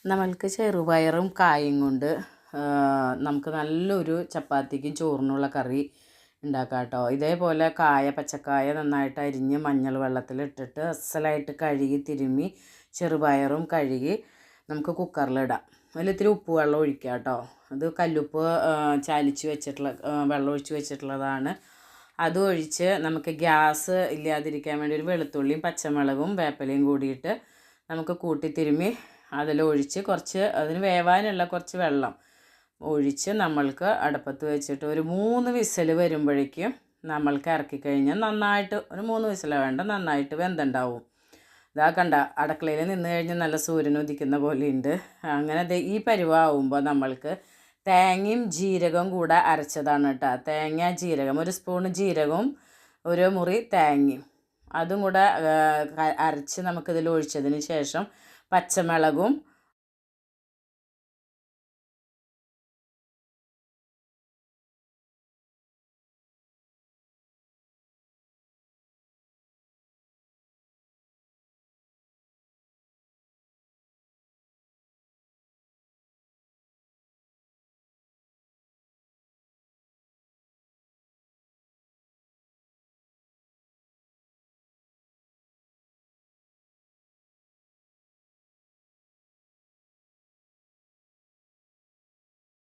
നമ്മൾക്ക് ചെറുപയറും കായും കൊണ്ട് നമുക്ക് നല്ലൊരു ചപ്പാത്തിക്കും ചോറിനുള്ള കറി ഉണ്ടാക്കാം കേട്ടോ. ഇതേപോലെ പച്ചക്കായ നന്നായിട്ട് അരിഞ്ഞ് മഞ്ഞൾ വെള്ളത്തിലിട്ടിട്ട് അസലായിട്ട് കഴുകി തിരുമ്മി ചെറുപയറും കഴുകി നമുക്ക് കുക്കറിലിടാം. അതിലിത്തിരി ഉപ്പ് വെള്ളം ഒഴിക്കുക കേട്ടോ. അത് കല്ലുപ്പ് ചാലിച്ച് വെച്ചിട്ടുള്ള വെള്ളം ഒഴിച്ച് വെച്ചിട്ടുള്ളതാണ്. അതും ഒഴിച്ച് നമുക്ക് ഗ്യാസ് ഇല്ലാതിരിക്കാൻ വേണ്ടി ഒരു വെളുത്തുള്ളിയും പച്ചമുളകും വേപ്പിലയും കൂടിയിട്ട് നമുക്ക് കൂട്ടി തിരുമ്മി അതിലൊഴിച്ച് കുറച്ച് അതിന് വേവാനുള്ള കുറച്ച് വെള്ളം ഒഴിച്ച് നമ്മൾക്ക് അടുപ്പത്ത് വെച്ചിട്ട് ഒരു 3 വിസിൽ വരുമ്പോഴേക്കും നമ്മൾക്ക് ഇറക്കിക്കഴിഞ്ഞാൽ നന്നായിട്ട് ഒരു 3 വിസില വേണ്ട, നന്നായിട്ട് വെന്തുണ്ടാവും. ഇതാ കണ്ട, അടുക്കളയിൽ നിന്ന് കഴിഞ്ഞാൽ നല്ല സൂര്യൻ ഉദിക്കുന്ന പോലെയുണ്ട്. അങ്ങനെ ഈ പരുവാകുമ്പോൾ നമ്മൾക്ക് തേങ്ങയും ജീരകവും കൂടെ അരച്ചതാണ് കേട്ടോ. തേങ്ങ ജീരകം, ഒരു സ്പൂൺ ജീരകവും ഒരു മുറി തേങ്ങയും അതും കൂടെ അരച്ച് നമുക്കിതിൽ ഒഴിച്ചതിന് ശേഷം പച്ചമുളകും